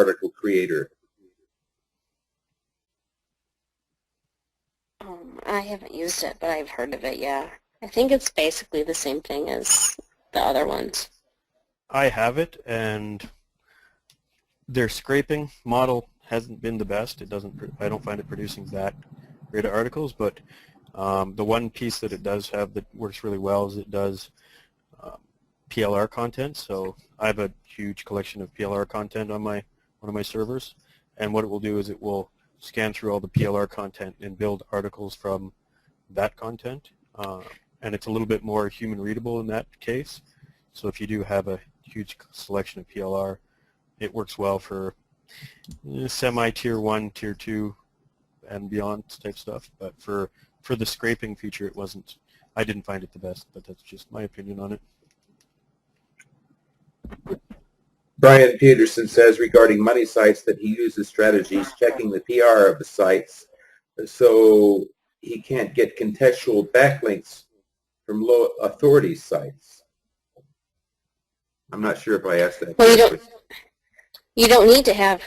article creator? I haven't used it, but I've heard of it, yeah. I think it's basically the same thing as the other ones. I have it, and their scraping model hasn't been the best. It doesn't. I don't find it producing that great of articles, but the one piece that it does have that works really well is it does PLR content. So I have a huge collection of PLR content on one of my servers, and what it will do is it will scan through all the PLR content and build articles from that content, and it's a little bit more human readable in that case. So if you do have a huge selection of PLR, it works well for semi-tier 1, tier 2, and beyond type stuff. But for the scraping feature, it wasn't. I didn't find it the best, but that's just my opinion on it. Brian Peterson says regarding money sites that he uses strategies checking the PR of the sites so he can't get contextual backlinks from low authority sites. I'm not sure if I asked that correctly. Well, you don't need to have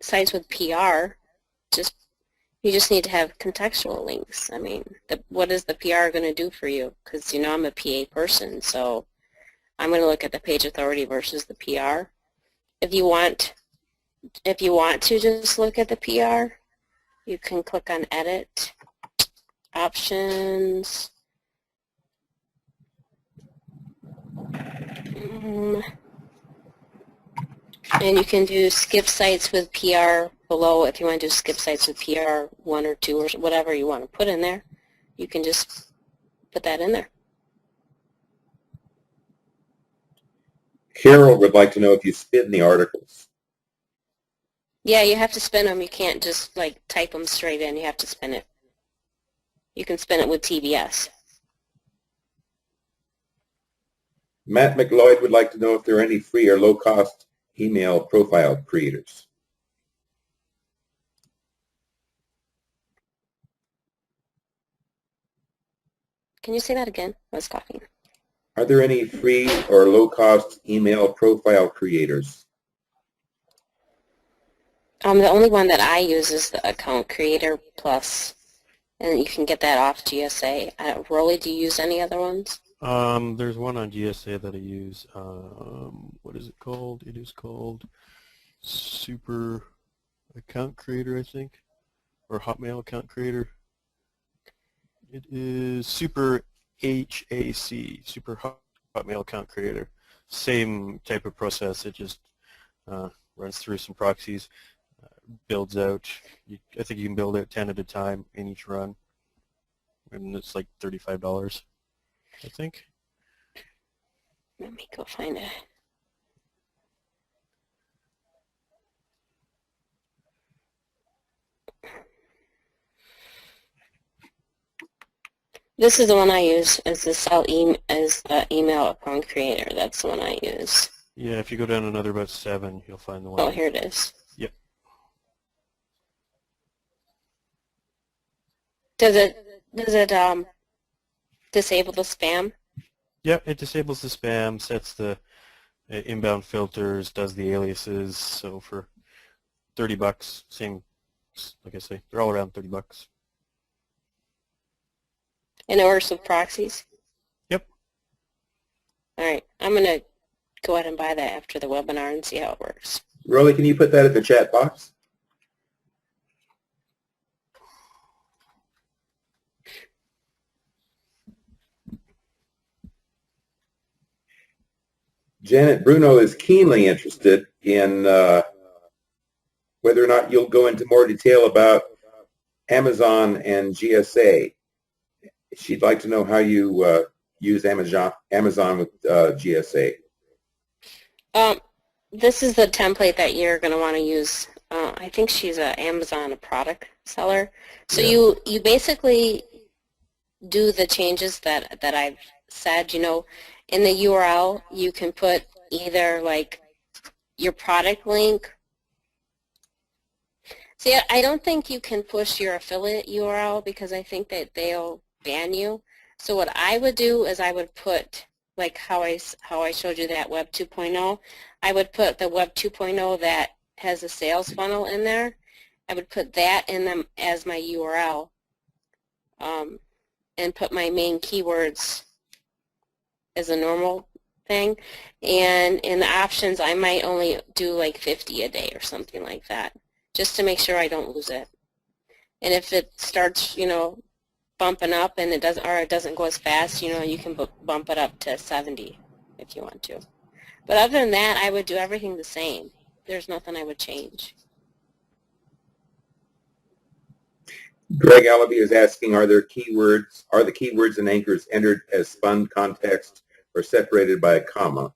sites with PR. You just need to have contextual links. I mean, what is the PR going to do for you? Because, you know, I'm a PA person, so I'm going to look at the page authority versus the PR. If you want to just look at the PR, you can click on Edit, Options, and you can do skip sites with PR below. If you want to do skip sites with PR 1 or 2 or whatever you want to put in there, you can just put that in there. Carol would like to know if you spin the articles. Yeah, you have to spin them. You can't just like type them straight in. You have to spin it. You can spin it with TBS. Matt McLeod would like to know if there are any free or low-cost email profile creators. Can you say that again? I was coughing. Are there any free or low-cost email profile creators? The only one that I use is the Account Creator Plus, and you can get that off GSA. Rolly, do you use any other ones? There's one on GSA that I use. What is it called? It is called Super Account Creator, I think, or Hotmail Account Creator. It is Super HAC, Super Hotmail Account Creator. Same type of process. It just runs through some proxies, builds out. I think you can build out 10 at a time in each run, and it's like $35. I think. Let me go find it. This is the one I use as the email account creator. That's the one I use. Yeah, if you go down another about 7, you'll find the one. Oh, here it is. Yep. Does it disable the spam? Yeah, it disables the spam, sets the inbound filters, does the aliases. So for $30, same, like I say, they're all around $30. And it works with proxies? Yep. All right, I'm going to go ahead and buy that after the webinar and see how it works. Rolly, can you put that in the chat box? Janet Bruno is keenly interested in whether or not you'll go into more detail about Amazon and GSA. She'd like to know how you use Amazon with GSA. This is the template that you're going to want to use. I think she's an Amazon product seller. So yeah. You basically do the changes that I've said. You know, in the URL, you can put either like your product link. See, I don't think you can push your affiliate URL because I think that they'll ban you. So what I would do is I would put like how I showed you that Web 2.0, I would put the Web 2.0 that has a sales funnel in there. I would put that in them as my URL, and put my main keywords as a normal thing. And in the options, I might only do like 50 a day or something like that, just to make sure I don't lose it. And if it starts, bumping up and it doesn't go as fast, you can bump it up to 70 if you want to. But other than that, I would do everything the same. There's nothing I would change. Greg Allaby is asking, are the keywords and anchors entered as spun context or separated by a comma?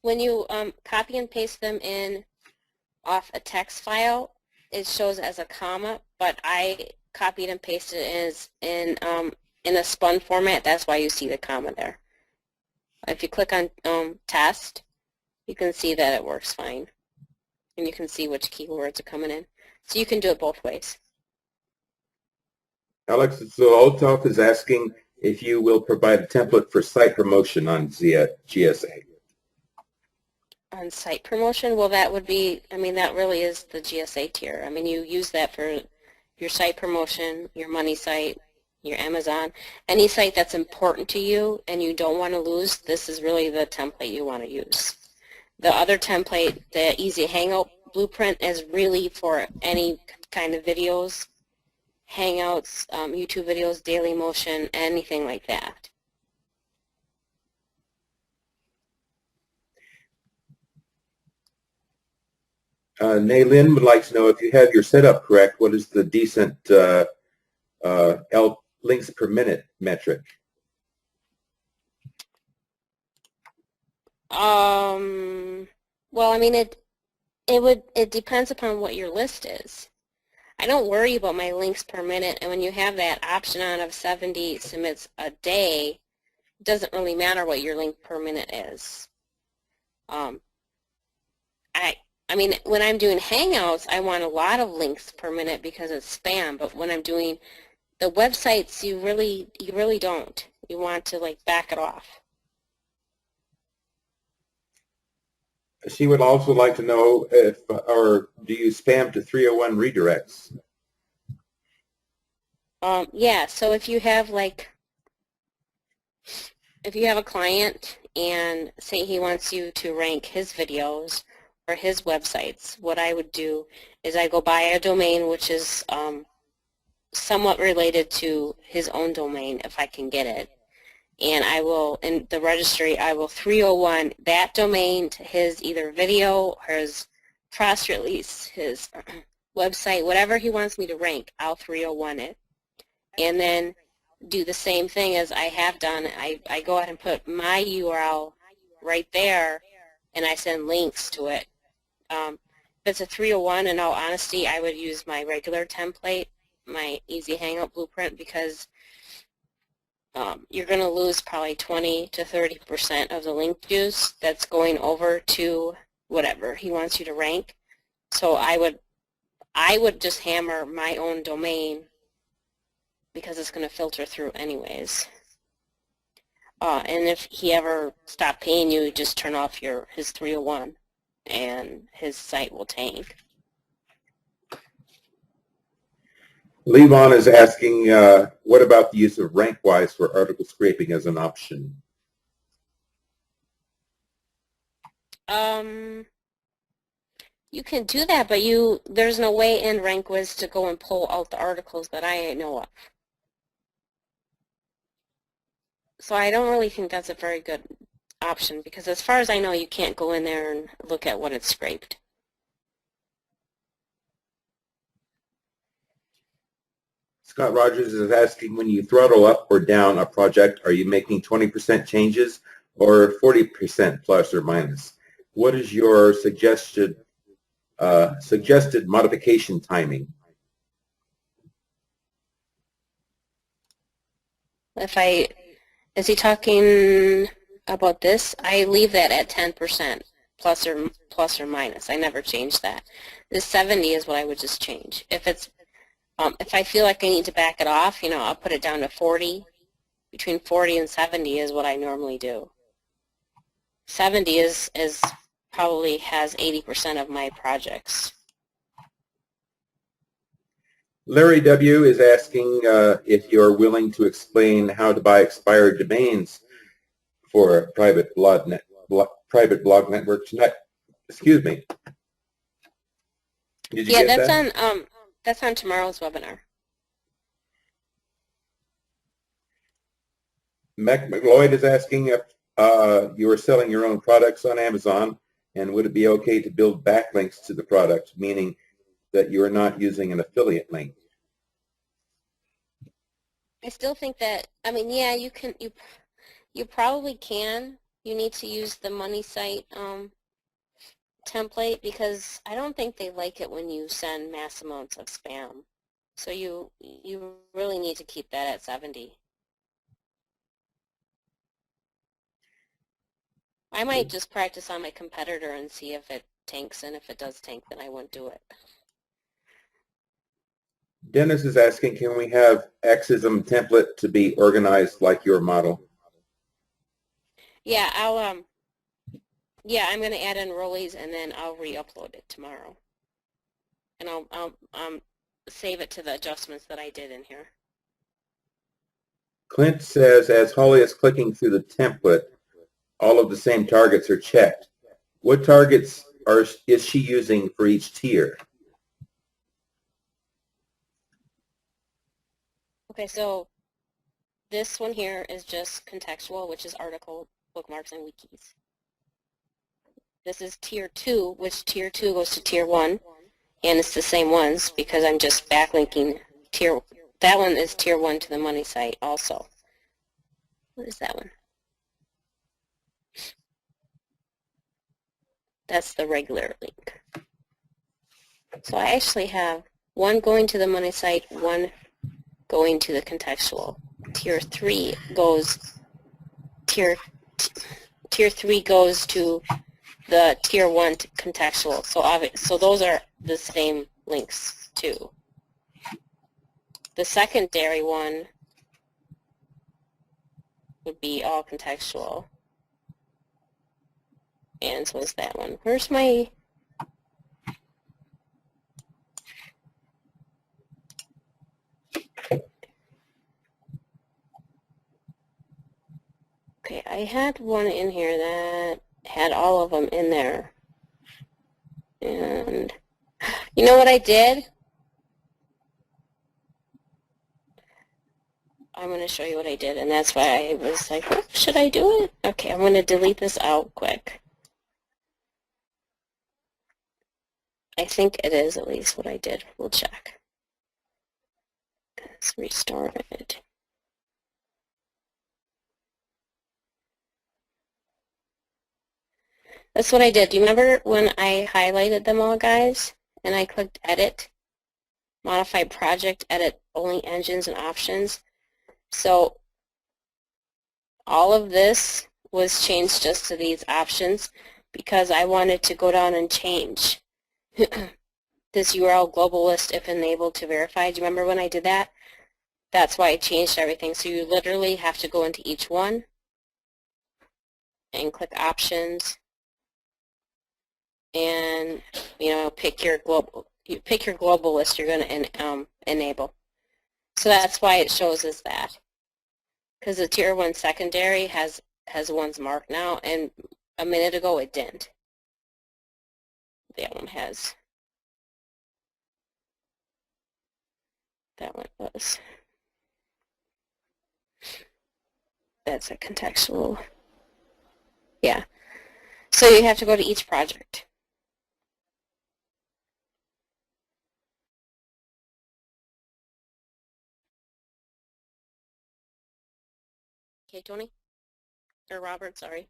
When you copy and paste them in off a text file, it shows as a comma, but I copied and pasted it in a spun format. That's why you see the comma there. If you click on test, you can see that it works fine, and you can see which keywords are coming in. So you can do it both ways. Alex Zolotov is asking if you will provide a template for site promotion on GSA. On site promotion, well, that would be, that really is the GSA tier. You use that for your site promotion, your money site, your Amazon, any site that's important to you and you don't want to lose. This is really the template you want to use. The other template, the Easy Hangout Blueprint, is really for any kind of videos, Hangouts, YouTube videos, Daily Motion, anything like that. Naylin would like to know, if you have your setup correct, what is the decent links per minute metric? Well, it depends upon what your list is. I don't worry about my links per minute, and when you have that option on of 70 submits a day, it doesn't really matter what your link per minute is. When I'm doing Hangouts, I want a lot of links per minute because it's spam, but when I'm doing the websites, you really don't. You want to back it off. She would also like to know do you spam to 301 redirects? Yeah, so if you have a client and say he wants you to rank his videos or his websites, what I would do is I go buy a domain which is somewhat related to his own domain if I can get it. And I will, in the registry, I will 301 that domain to his either video or his press release, his website, whatever he wants me to rank, I'll 301 it. And then do the same thing as I have done. I go ahead and put my URL right there, and I send links to it. If it's a 301, in all honesty, I would use my regular template, my Easy Hangout Blueprint, because you're going to lose probably 20 to 30% of the link juice that's going over to whatever he wants you to rank. So I would just hammer my own domain because it's going to filter through anyways. And if he ever stopped paying you, just turn off his 301 and his site will tank. Levon is asking, what about the use of rank-wise for article scraping as an option? You can do that, but there's no way in RankWiz to go and pull out the articles that I know of. So I don't really think that's a very good option, because as far as I know, you can't go in there and look at what it's scraped. Scott Rogers is asking, when you throttle up or down a project, are you making 20% changes or 40% plus or minus? What is your suggested modification timing? Is he talking about this? I leave that at 10%, plus or minus. I never change that. The 70 is what I would just change. If I feel like I need to back it off, I'll put it down to 40, between 40 and 70 is what I normally do. 70 is probably has 80% of my projects. Larry W. is asking if you're willing to explain how to buy expired domains for a private blog network tonight. Excuse me. Did you get that? That's on tomorrow's webinar. McLeod is asking if you are selling your own products on Amazon, and would it be okay to build backlinks to the product, meaning that you are not using an affiliate link? I still think that, I mean, yeah, you can, you probably can. You need to use the money site template, because I don't think they like it when you send mass amounts of spam. So you really need to keep that at 70. I might just practice on my competitor and see if it tanks, and if it does tank, then I won't do it. Dennis is asking, can we have Qzx template to be organized like your model? Yeah, yeah, I'm going to add in rollies, and then I'll re-upload it tomorrow. And I'll save it to the adjustments that I did in here. Clint says, as Holly is clicking through the template, all of the same targets are checked. What targets is she using for each tier? Okay, so this one here is just contextual, which is article, bookmarks, and wikis. This is tier 2, which tier 2 goes to tier 1, and it's the same ones because I'm just backlinking tier. That one is tier 1 to the money site also. What is that one? That's the regular link. So I actually have one going to the money site, one going to the contextual. Tier 3 goes tier 3 goes to the tier 1 to contextual. So those are the same links too. The secondary one would be all contextual. And so is that one. Where's my... Okay, I had one in here that had all of them in there. And you know what I did? I'm going to show you what I did, and that's why I was like, oh, should I do it? Okay, I'm going to delete this out quick. I think it is at least what I did. We'll check. Let's restart it. That's what I did. Do you remember when I highlighted them all, guys? And I clicked Edit, Modify Project, Edit Only Engines and Options. So all of this was changed just to these options because I wanted to go down and change this URL global list if enabled to verify. Do you remember when I did that? That's why I changed everything. So you literally have to go into each one and click Options, and pick your global list you're going to enable. So that's why it shows us that, because the tier 1 secondary has ones marked now, and a minute ago it didn't. That one has. That one was. That's a contextual. Yeah. So you have to go to each project. Okay, Tony? Or Robert, sorry.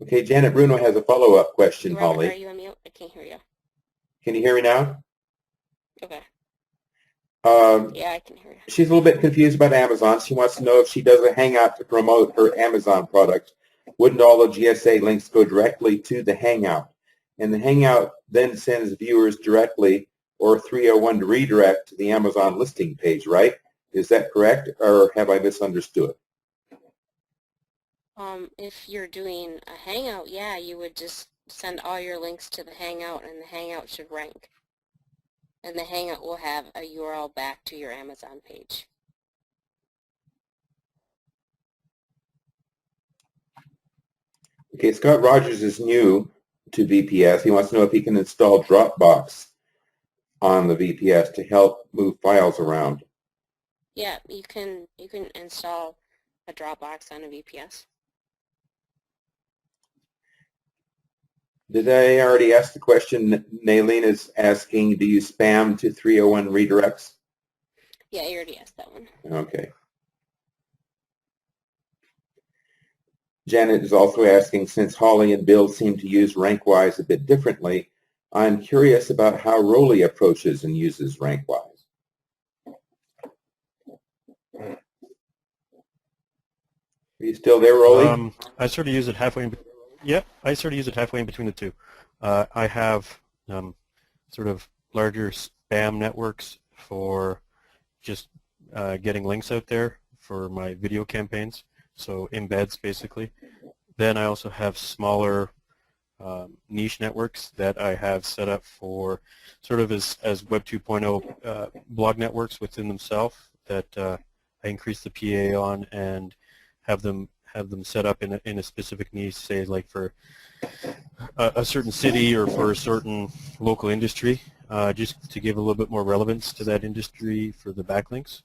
Okay, Janet Bruno has a follow-up question, Robert, Holly. are you on mute? I can't hear you. Can you hear me now? Okay. Yeah, I can hear you. She's a little bit confused about Amazon. She wants to know if she does a Hangout to promote her Amazon product, wouldn't all the GSA links go directly to the Hangout? and the Hangout then sends viewers directly or 301 to redirect to the Amazon listing page, right? Is that correct, or have I misunderstood? If you're doing a Hangout, yeah, you would just send all your links to the Hangout, and the Hangout should rank. And the Hangout will have a URL back to your Amazon page. Okay, Scott Rogers is new to VPS. He wants to know if he can install Dropbox on the VPS to help move files around. Yeah, you can install a Dropbox on a VPS. Did I already ask the question? Naylene is asking, do you spam to 301 redirects? Yeah, you already asked that one. Okay. Janet is also asking, since Holly and Bill seem to use RankWise a bit differently, I'm curious about how Rolly approaches and uses RankWise. Are you still there, Rolly? I sort of use it halfway in. Yeah, I sort of use it halfway in between the two. I have sort of larger spam networks for just getting links out there for my video campaigns, so embeds basically. Then I also have smaller niche networks that I have set up for sort of as Web 2.0 blog networks within themselves that I increase the PA on and have them set up in a specific niche, say like for a certain city or for a certain local industry, just to give a little bit more relevance to that industry for the backlinks.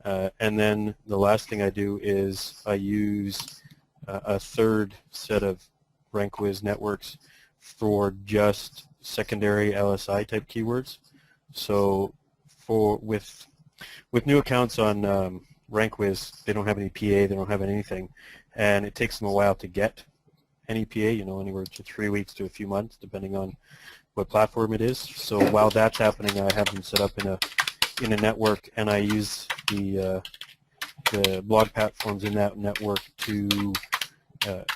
And then the last thing I do is I use a third set of RankWiz networks for just secondary LSI type keywords. So with new accounts on RankWiz, they don't have any PA, they don't have anything, and it takes them a while to get any PA, anywhere to 3 weeks to a few months, depending on what platform it is. So while that's happening, I have them set up in a network, and I use the blog platforms in that network to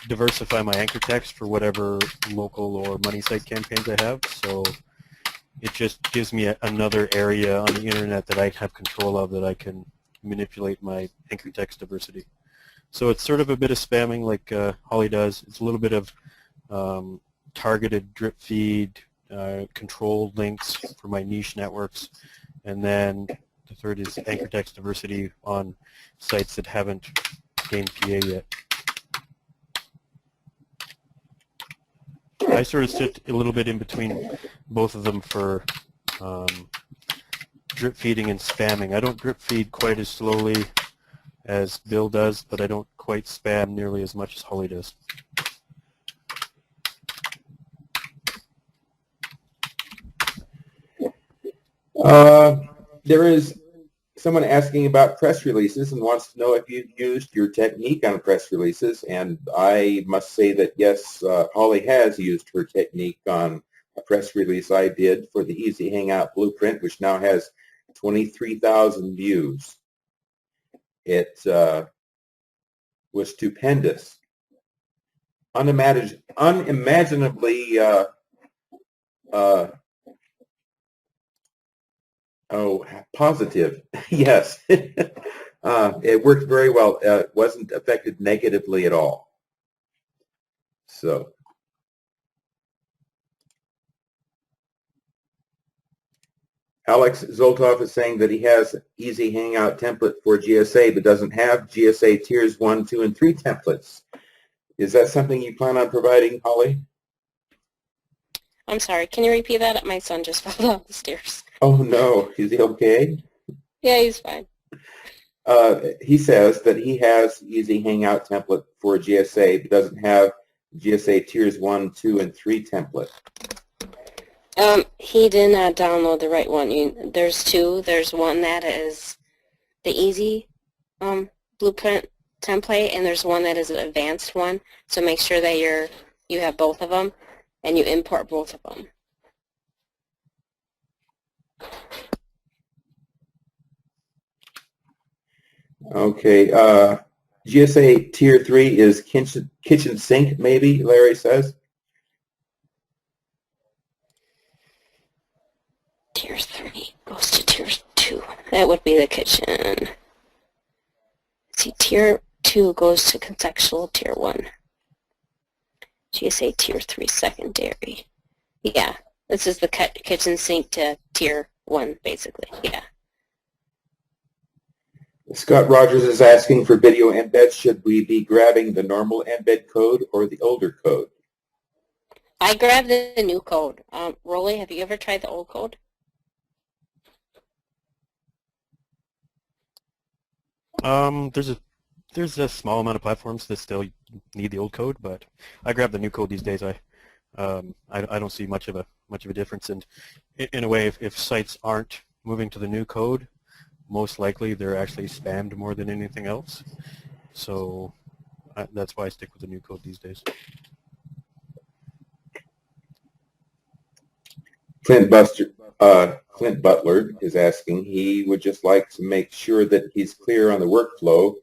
diversify my anchor text for whatever local or money site campaigns I have. So it just gives me another area on the internet that I have control of, that I can manipulate my anchor text diversity. So it's sort of a bit of spamming like Holly does. It's a little bit of targeted drip feed, controlled links for my niche networks, and then the third is anchor text diversity on sites that haven't gained PA yet. I sort of sit a little bit in between both of them for drip feeding and spamming. I don't drip feed quite as slowly as Bill does, but I don't quite spam nearly as much as Holly does. There is someone asking about press releases and wants to know if you've used your technique on press releases, and I must say that yes, Holly has used her technique on a press release I did for the Easy Hangout Blueprint, which now has 23,000 views. It was stupendous, unimaginably positive. Yes. It worked very well. It wasn't affected negatively at all. So Alex Zoltov is saying that he has Easy Hangout template for GSA, but doesn't have GSA tiers 1, 2, and 3 templates. Is that something you plan on providing, Holly? I'm sorry, can you repeat that? My son just fell down the stairs. Oh no, is he okay? Yeah, he's fine. He says that he has Easy Hangout template for GSA, but doesn't have GSA tiers 1, 2, and 3 template. He did not download the right one. There's two. There's one that is the easy blueprint template, and there's one that is an advanced one. So make sure that you have both of them, and you import both of them. Okay. GSA tier 3 is kitchen sink, maybe, Larry says. That would be the kitchen. See, tier 2 goes to contextual, tier 1. GSA tier 3 secondary. Yeah, this is the kitchen sink to tier 1, basically. Yeah. Scott Rogers is asking for video embeds. Should we be grabbing the normal embed code or the older code? I grabbed the new code. Rolly, have you ever tried the old code? There's a small amount of platforms that still need the old code, but I grab the new code these days. I don't see much of a difference, and in a way, if sites aren't moving to the new code, most likely they're actually spammed more than anything else. So that's why I stick with the new code these days. Clint Butler is asking, he would just like to make sure that he's clear on the workflow.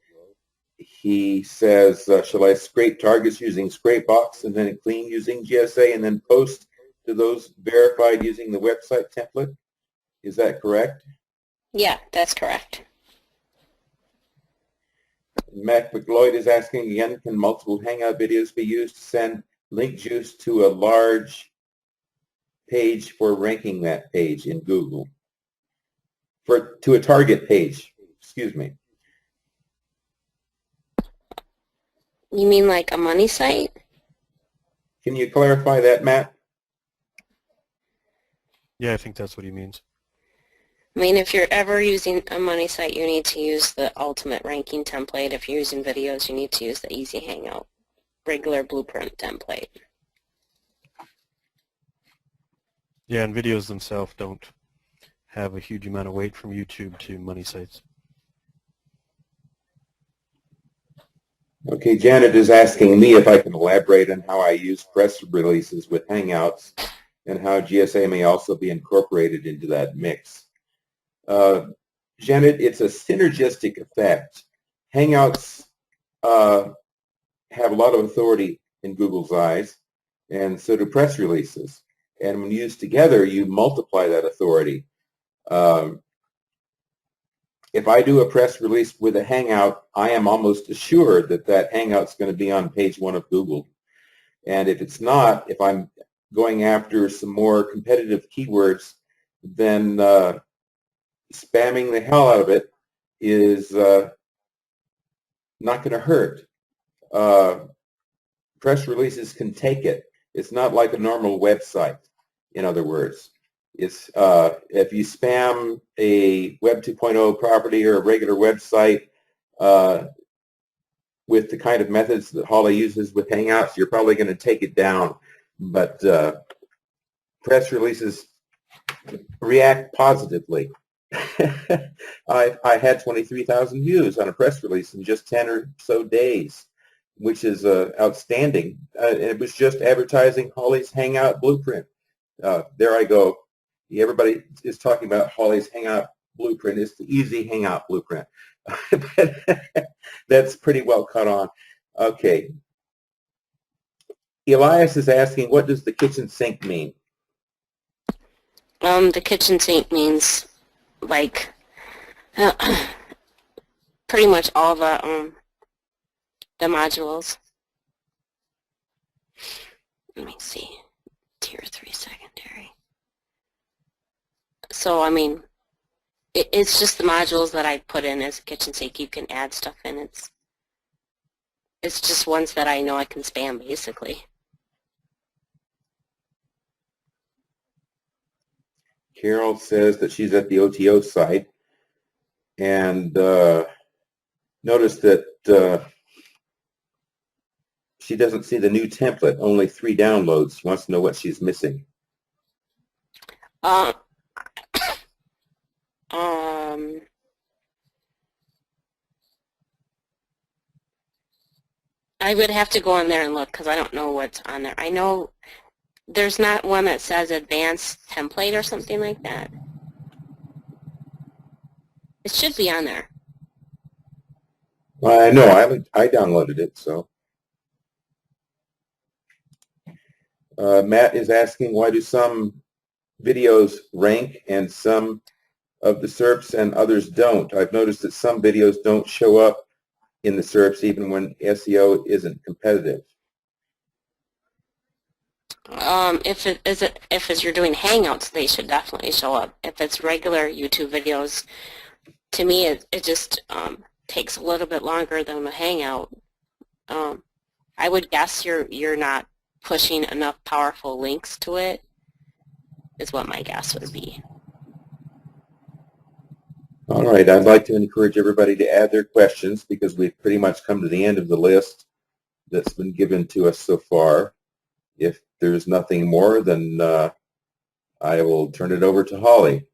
He says, shall I scrape targets using Scrapebox and then clean using GSA and then post to those verified using the website template? Is that correct? Yeah, that's correct. Matt McLeod is asking again, can multiple Hangout videos be used to send link juice to a large page for ranking that page in Google? To a target page, excuse me. You mean like a money site? Can you clarify that, Matt? Yeah, I think that's what he means. I mean, if you're ever using a money site, you need to use the ultimate ranking template. If you're using videos, you need to use the Easy Hangout regular blueprint template. Yeah, and videos themselves don't have a huge amount of weight from YouTube to money sites. Okay, Janet is asking me if I can elaborate on how I use press releases with Hangouts and how GSA may also be incorporated into that mix. Janet, it's a synergistic effect. Hangouts have a lot of authority in Google's eyes, and so do press releases. And when used together, you multiply that authority. If I do a press release with a Hangout, I am almost assured that that Hangout's going to be on page 1 of Google. And if it's not, if I'm going after some more competitive keywords, then spamming the hell out of it is not going to hurt. Press releases can take it. It's not like a normal website, in other words. It's if you spam a Web 2.0 property or a regular website with the kind of methods that Holly uses with Hangouts, you're probably going to take it down. But press releases react positively. I had 23,000 views on a press release in just 10 or so days, which is outstanding. It was just advertising Holly's Hangout Blueprint. There I go. Everybody is talking about Holly's Hangout Blueprint. It's the easy Hangout Blueprint. That's pretty well cut on. Okay. Elias is asking, what does the kitchen sink mean? The kitchen sink means like pretty much all the modules. Let me see. Tier 3 secondary. So I mean, it's just the modules that I put in as a kitchen sink. You can add stuff in. It's just ones that I know I can spam basically. Carol says that she's at the OTO site and noticed that she doesn't see the new template, only 3 downloads. She wants to know what she's missing. I would have to go on there and look because I don't know what's on there. I know there's not one that says advanced template or something like that. It should be on there. I know, I downloaded it, so. Matt is asking, why do some videos rank and some of the SERPs and others don't? I've noticed that some videos don't show up in the SERPs even when SEO isn't competitive. If you're doing Hangouts, they should definitely show up. If it's regular YouTube videos, to me it just takes a little bit longer than a Hangout. I would guess you're not pushing enough powerful links to it, is what my guess would be. All right, I'd like to encourage everybody to add their questions because we've pretty much come to the end of the list that's been given to us so far. If there's nothing more, then I will turn it over to Holly.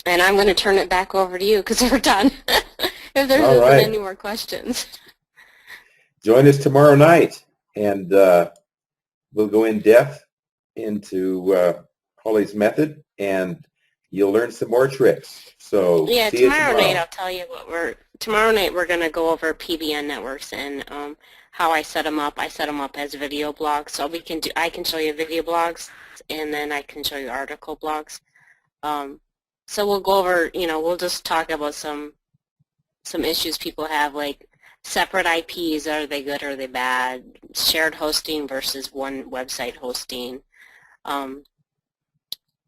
And I'm going to turn it back over to you because we're done. If there All isn't right. any more questions. Join us tomorrow night, and we'll go in depth into Holly's method, and you'll learn some more tricks. So Yeah, see you tomorrow tomorrow. night I'll tell you tomorrow night we're going to go over PBN networks and how I set them up. I set them up as video blogs, so I can show you video blogs, and then I can show you article blogs. So we'll go over, we'll just talk about some issues people have, like separate IPs, are they good or are they bad, shared hosting versus one website hosting,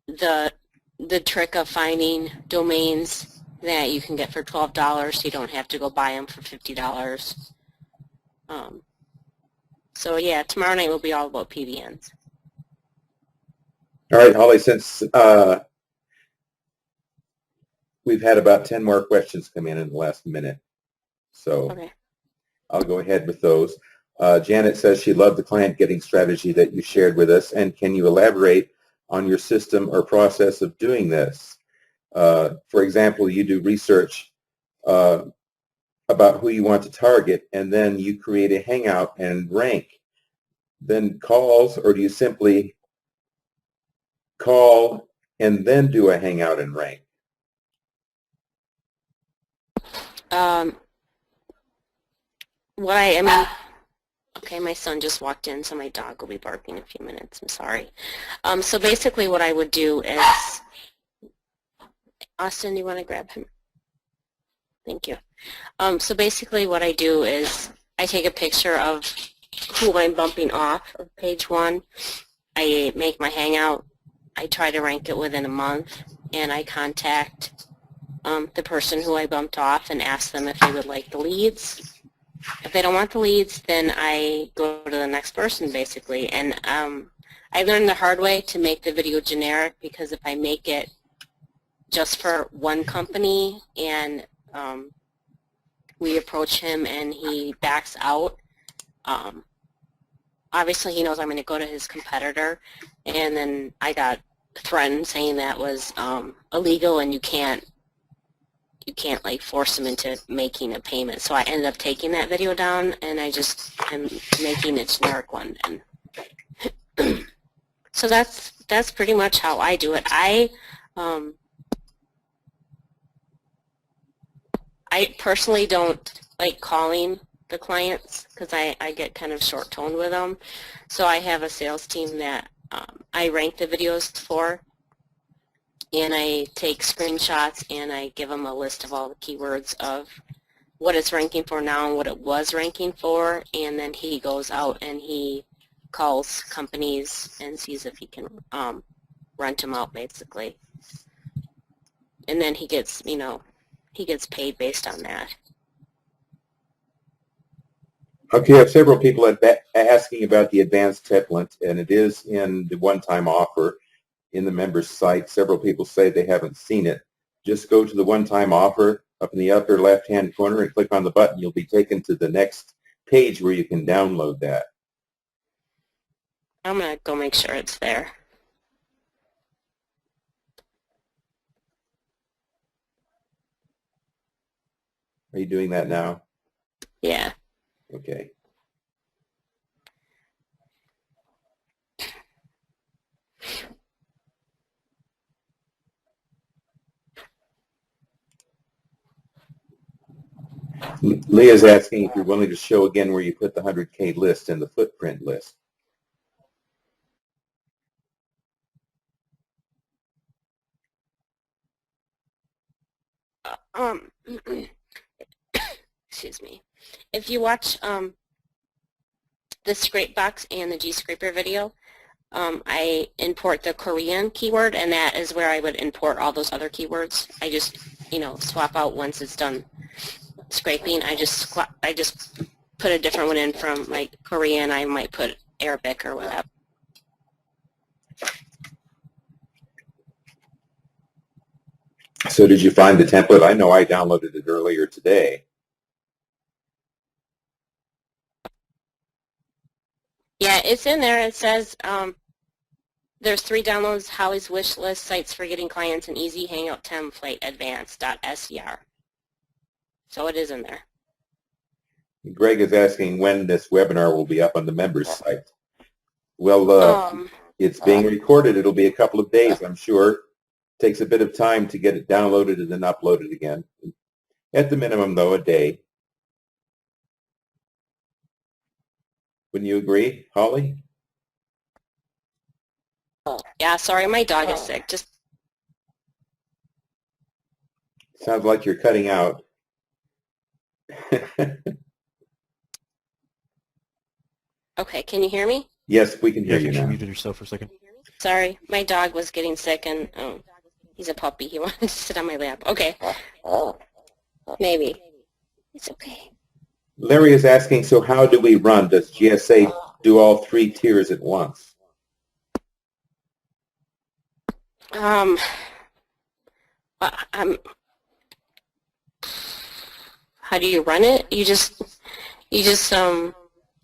the trick of finding domains that you can get for $12 so you don't have to go buy them for $50. So yeah, tomorrow night will be all about PBNs. All right, Holly, since we've had about 10 more questions come in the last minute, so Okay. I'll go ahead with those. Janet says she loved the client getting strategy that you shared with us, and can you elaborate on your system or process of doing this? For example, you do research about who you want to target, and then you create a hangout and rank. Then calls, or do you simply call and then do a hangout and rank? Okay, my son just walked in, so my dog will be barking in a few minutes. I'm sorry. So basically what I would do is, Austin, you want to grab him? Thank you. So basically what I do is I take a picture of who I'm bumping off of page 1. I make my hangout. I try to rank it within a month, and I contact the person who I bumped off and ask them if they would like the leads. If they don't want the leads, then I go to the next person, basically. And I learned the hard way to make the video generic, because if I make it just for one company and we approach him and he backs out, obviously he knows I'm going to go to his competitor, and then I got threatened saying that was illegal and you can't like force them into making a payment. So I ended up taking that video down, and I'm making a generic one. And so that's pretty much how I do it. I personally don't like calling the clients because I get kind of short-toned with them. So I have a sales team that I rank the videos for, and I take screenshots and I give them a list of all the keywords of what it's ranking for now and what it was ranking for, and then he goes out and he calls companies and sees if he can rent them out, basically. And then he gets paid based on that. Okay, I have several people asking about the advanced template, and it is in the one-time offer in the members site. Several people say they haven't seen it. Just go to the one-time offer up in the upper left-hand corner and click on the button. You'll be taken to the next page where you can download that. I'm going to go make sure it's there. Are you doing that now? Yeah. Okay. Leah's asking if you're willing to show again where you put the 100K list in the footprint list. um, excuse me. If you watch the scrape box and the G-scraper video, I import the Korean keyword, and that is where I would import all those other keywords. I just, swap out once it's done scraping. I just put a different one in from like Korean. I might put Arabic or whatever. So did you find the template? I know I downloaded it earlier today. Yeah, it's in there. It says there's 3 downloads: Holly's wish list, sites for getting clients, and easy hangout template advanced.ser. So it is in there. Greg is asking when this webinar will be up on the members site. Well, it's being recorded. It'll be a couple of days, I'm sure. Takes a bit of time to get it downloaded and then uploaded again. At the minimum, though, a day. Wouldn't you agree, Holly? Yeah, sorry, my dog is sick. Just Sounds like you're cutting out. okay. Can you hear me? Yes, we can hear Yeah, you you now. muted yourself for a second. Sorry, my dog was getting sick, and he's a puppy. He wanted to sit on my lap. Okay. Maybe. It's okay. Larry is asking, so how do we run? Does GSA do all 3 tiers at once? I'm how do you run it? You just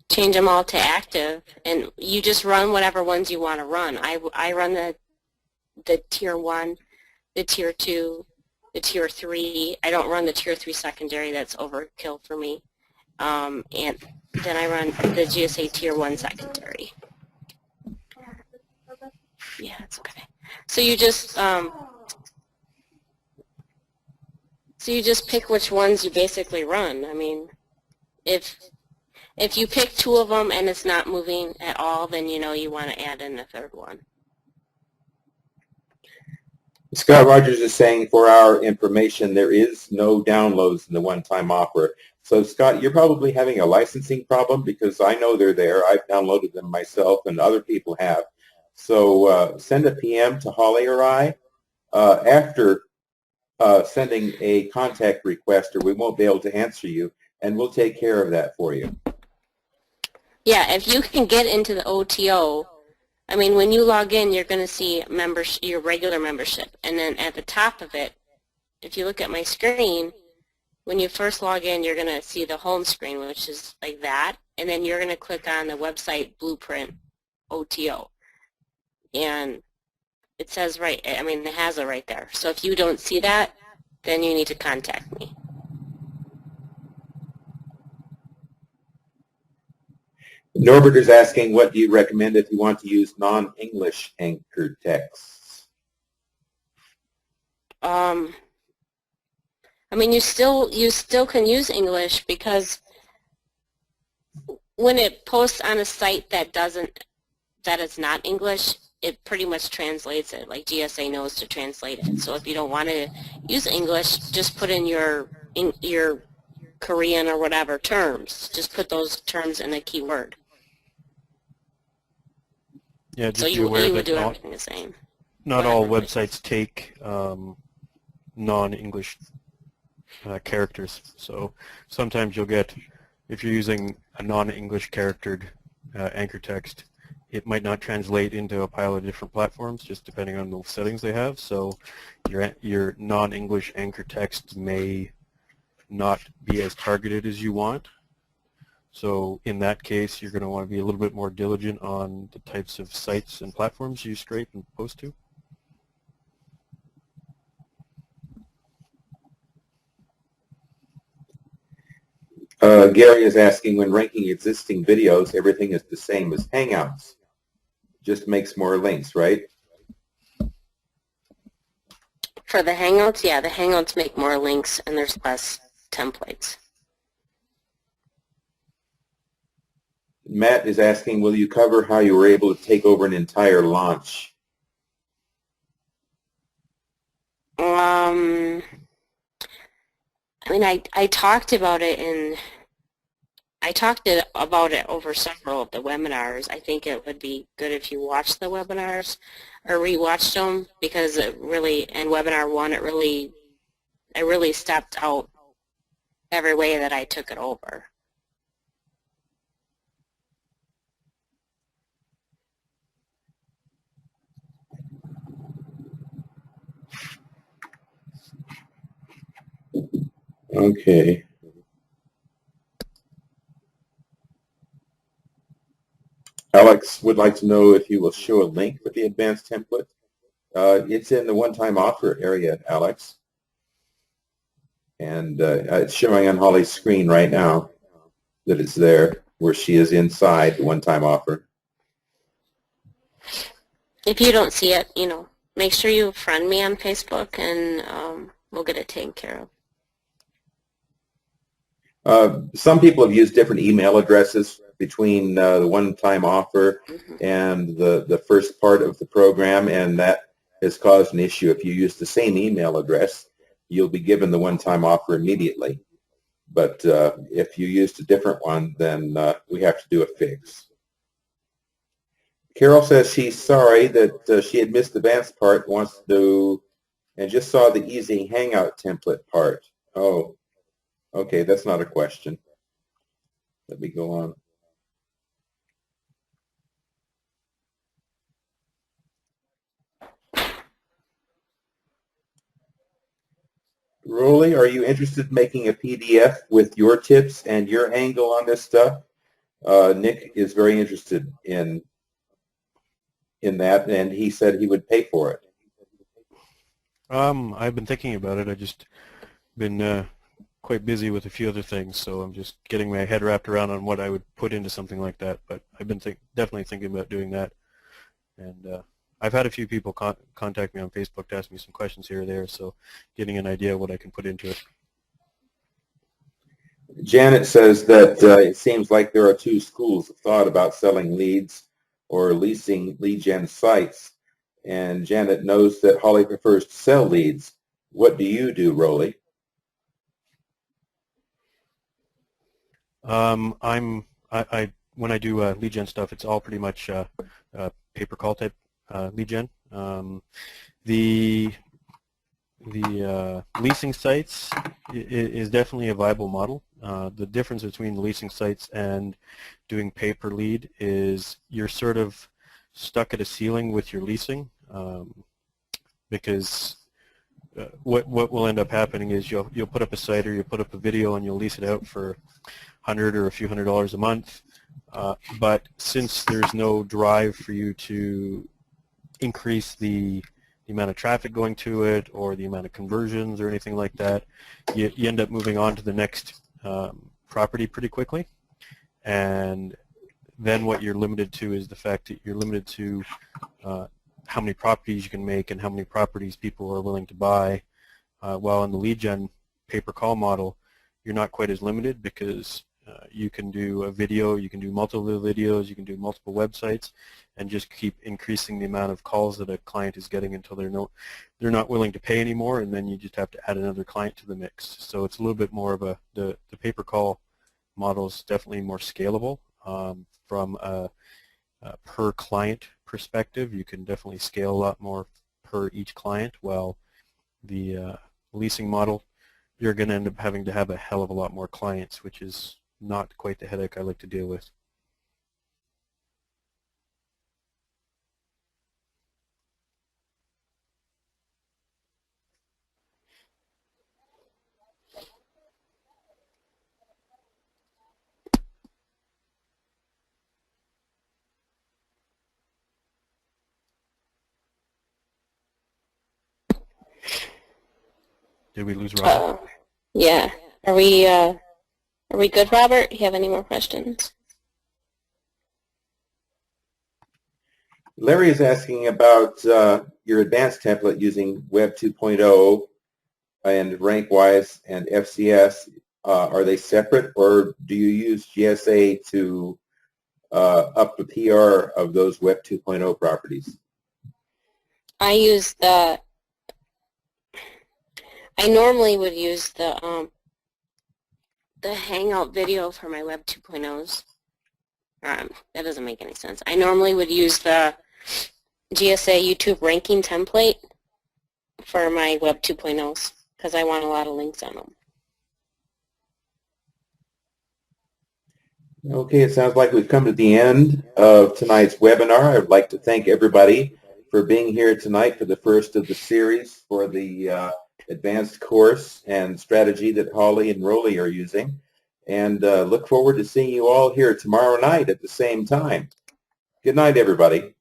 change them all to active, and you just run whatever ones you want to run. I run the tier 1, the tier 2, the tier 3. I don't run the tier 3 secondary. That's overkill for me. And then I run the GSA tier 1 secondary. Yeah, it's okay. So you just pick which ones you basically run. I mean, if you pick 2 of them and it's not moving at all, then you want to add in a 3rd one. Scott Rogers is saying, for our information, there is no downloads in the one-time offer. So, Scott, you're probably having a licensing problem, because I know they're there. I've downloaded them myself, and other people have. So send a PM to Holly or I after sending a contact request, or we won't be able to answer you, and we'll take care of that for you. Yeah, if you can get into the OTO, I mean, when you log in, you're going to see your regular membership. And then at the top of it, if you look at my screen, when you first log in, you're going to see the home screen, which is like that. And then you're going to click on the website Blueprint OTO. And it says it has it right there. So if you don't see that, then you need to contact me. Norbert is asking, what do you recommend if you want to use non-English anchored texts? I mean, you still can use English, because when it posts on a site that is not English, it pretty much translates it. Like GSA knows to translate it. So if you don't want to use English, just put in your Korean or whatever terms. Just put those terms in a keyword. Yeah, just so be you aware would that do everything the same. not all websites take non-English characters. So sometimes you'll get, if you're using a non-English charactered anchor text, it might not translate into a pile of different platforms, just depending on the settings they have. So your non-English anchor text may not be as targeted as you want. So in that case, you're going to want to be a little bit more diligent on the types of sites and platforms you scrape and post to. Gary is asking, when ranking existing videos, everything is the same as Hangouts. Just makes more links, right? For the Hangouts, yeah, the Hangouts make more links and there's less templates. Matt is asking, will you cover how you were able to take over an entire launch? I mean, I talked about it about it over several of the webinars. I think it would be good if you watched the webinars or rewatched them, because it really, in webinar 1, it really stepped out every way that I took it over. Okay. Alex would like to know if you will show a link for the advanced template. It's in the one-time offer area, Alex. And it's showing on Holly's screen right now that it's there, where she is inside the one-time offer. If you don't see it, you know, make sure you friend me on Facebook, and we'll get it taken care of. Some people have used different email addresses between the one-time offer and the first part of the program, and that has caused an issue. If you use the same email address, you'll be given the one-time offer immediately. But if you used a different one, then we have to do a fix. Carol says she's sorry that she had missed the advanced part, wants to do, and just saw the easy hangout template part. Oh, okay, that's not a question. Let me go on. Rolly, are you interested in making a PDF with your tips and your angle on this stuff? Nick is very interested in that, and he said he would pay for it. I've been thinking about it. I just been quite busy with a few other things, so I'm just getting my head wrapped around on what I would put into something like that. But I've been definitely thinking about doing that, and I've had a few people contact me on Facebook to ask me some questions here or there, so getting an idea of what I can put into it. Janet says that it seems like there are two schools of thought about selling leads or leasing lead gen sites, and Janet knows that Holly prefers to sell leads. What do you do, Rolly? When I do lead gen stuff, it's all pretty much pay per call type lead gen. The leasing sites is definitely a viable model. The difference between the leasing sites and doing pay per lead is you're sort of stuck at a ceiling with your leasing, because what will end up happening is you'll put up a site or you'll put up a video and you'll lease it out for $100 or a few $100s a month, but since there's no drive for you to increase the amount of traffic going to it or the amount of conversions or anything like that, you end up moving on to the next property pretty quickly, and then what you're limited to is the fact that you're limited to how many properties you can make and how many properties people are willing to buy, while in the lead gen pay-per-call model you're not quite as limited, because you can do a video, you can do multiple videos, you can do multiple websites, and just keep increasing the amount of calls that a client is getting until they're not willing to pay anymore, and then you just have to add another client to the mix. So it's a little bit more of the pay-per-call model is definitely more scalable. From a per client perspective, you can definitely scale a lot more per each client, while the leasing model, you're going to end up having to have a hell of a lot more clients, which is not quite the headache I like to deal with. Did we lose Robert? Yeah. Are we good, Robert? You have any more questions? Larry is asking about your advanced template using Web 2.0 and RankWise and FCS. Are they separate, or do you use GSA to up the PR of those Web 2.0 properties? I normally would use the the Hangout video for my Web 2.0s. That doesn't make any sense. I normally would use the GSA YouTube ranking template for my Web 2.0s because I want a lot of links on them. Okay, it sounds like we've come to the end of tonight's webinar. I would like to thank everybody for being here tonight for the first of the series for the advanced course and strategy that Holly and Rolly are using. And look forward to seeing you all here tomorrow night at the same time. Good night, everybody.